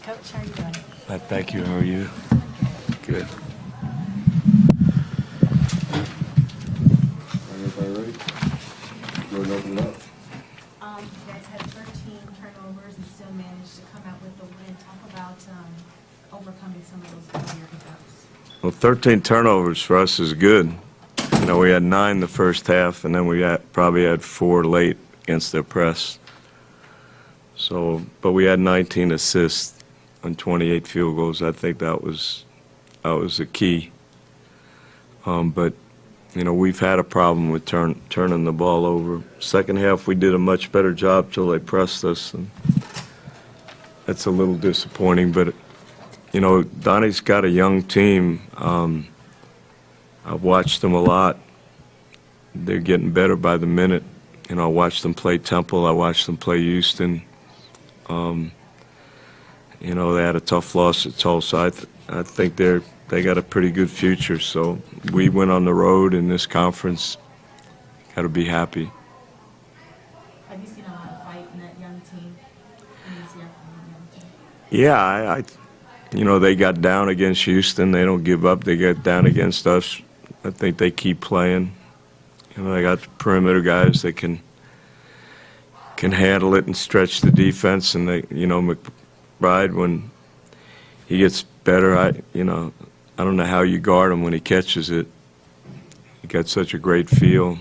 Coach, how are you doing? Thank you. How are you? Good. Everybody ready? Go ahead and open it up. You guys had 13 turnovers and still managed to come out with the win. Talk about overcoming some of those earlier hiccups. Well, 13 turnovers for us is good. You know, we had 9 the first half, and then we probably had 4 late against their press. So, but we had 19 assists on 28 field goals. I think that was the key. But you know, we've had a problem with turning the ball over. Second half, we did a much better job till they pressed us, and that's a little disappointing. But you know, Donnie's got a young team. I've watched them a lot. They're getting better by the minute. You know, I watched them play Temple. I watched them play Houston. You know, they had a tough loss at Tulsa. I think they got a pretty good future. So we went on the road in this conference. Got to be happy. Have you seen a lot of fight in that young team? Yeah, you know, they got down against Houston. They don't give up. They get down against us. I think they keep playing. You know, they got the perimeter guys that can handle it and stretch the defense. And they, you know, McBride, when he gets better, I don't know how you guard him when he catches it. He got such a great feel.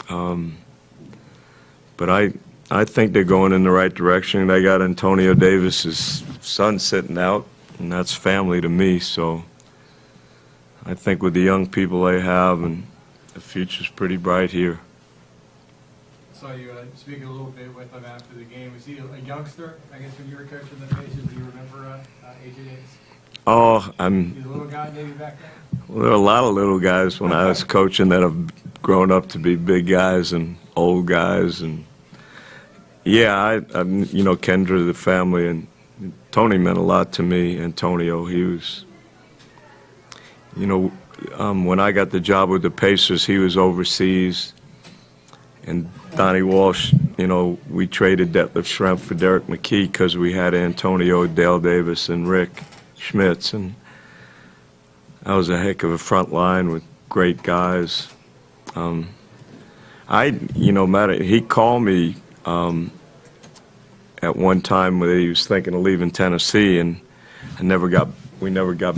But I think they're going in the right direction. They got Antonio Davis's son sitting out, and that's family to me. So I think with the young people they have, and the future's pretty bright here. I saw you speaking a little bit with him after the game. Was he a youngster, I guess, when you were coaching the Pacers? Do you remember A.J. Davis? Oh, He's a little guy maybe back then? Well, there are a lot of little guys when I was coaching that have grown up to be big guys and old guys. And yeah, I you know, Kendra, the family, and Tony meant a lot to me. Antonio, he was, you know, when I got the job with the Pacers, he was overseas. And Donnie Walsh, you know, we traded Detlef Schrempf for Derek McKee because we had Antonio, Dale Davis, and Rick Schmitz. And that was a heck of a front line with great guys. He called me at one time when he was thinking of leaving Tennessee, and we never got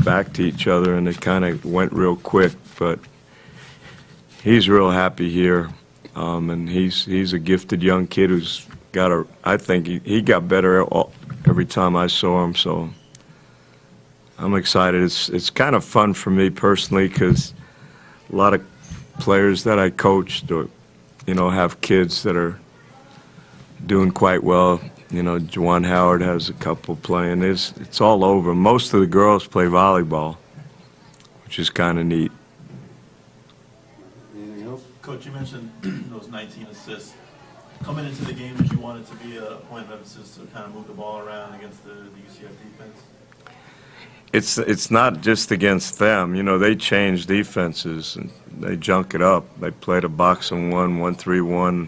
back to each other, and it kind of went real quick. But he's real happy here. And he's a gifted young kid who's got I think he got better every time I saw him, so I'm excited. It's kind of fun for me personally because a lot of players that I coached or, you know, have kids that are doing quite well. You know, Juwan Howard has a couple playing. It's all over. Most of the girls play volleyball, which is kind of neat. Coach, you mentioned those 19 assists. Coming into the game, did you want it to be a point of emphasis to kind of move the ball around against the UCF defense? It's not just against them. You know, they change defenses and they junk it up. They played a boxing 1-3-1,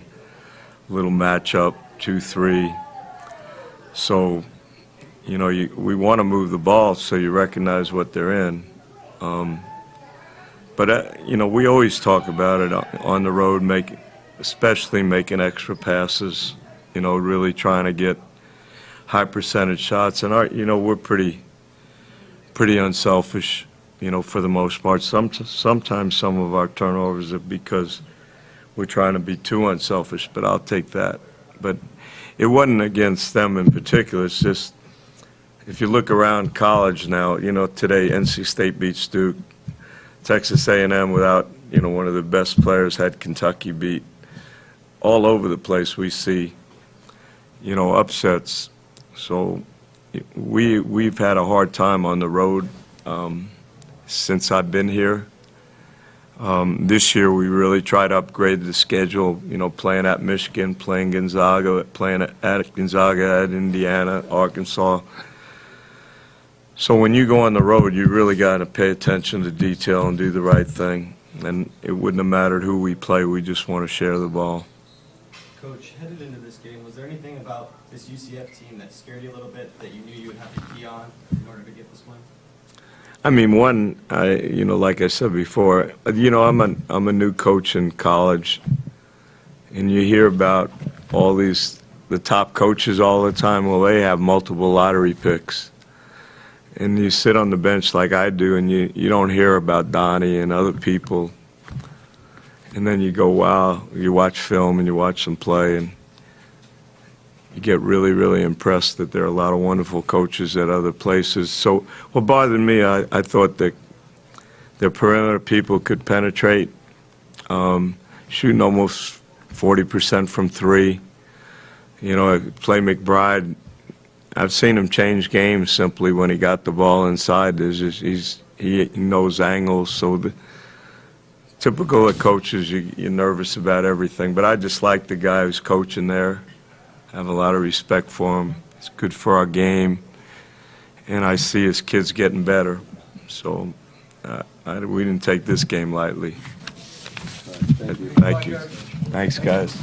little matchup 2-3. So, you know, we want to move the ball so you recognize what they're in. But, you know, we always talk about it on the road, especially making extra passes, you know, really trying to get high percentage shots. And, you know, we're pretty unselfish, you know, for the most part. Sometimes some of our turnovers are because we're trying to be too unselfish, but I'll take that. But it wasn't against them in particular. It's just if you look around college now, you know, today NC State beats Duke. Texas A&M, without, you know, one of the best players, had Kentucky beat. All over the place we see, you know, upsets. So we've had a hard time on the road since I've been here. This year we really tried to upgrade the schedule, you know, playing at Michigan, playing Gonzaga, playing at Gonzaga, at Indiana, Arkansas. So when you go on the road, you really got to pay attention to detail and do the right thing. And it wouldn't have mattered who we play. We just want to share the ball. Coach, headed into this game, was there anything about this UCF team that scared you a little bit that you knew you would have to key on in order to get this win? I mean, one, like I said before, I'm a new coach in college, and you hear about all the top coaches all the time. Well, they have multiple lottery picks. And you sit on the bench like I do, and you don't hear about Donnie and other people. And then you go, wow, you watch film and you watch them play, and you get really, really impressed that there are a lot of wonderful coaches at other places. So what bothered me, I thought that their perimeter people could penetrate, shooting almost 40% from three. Play McBride. I've seen him change games simply when he got the ball inside. He knows angles. So typical of coaches, you're nervous about everything. But I just like the guy who's coaching there. I have a lot of respect for him. It's good for our game. And I see his kids getting better. So we didn't take this game lightly. Thank you. Thank you. Thanks, guys.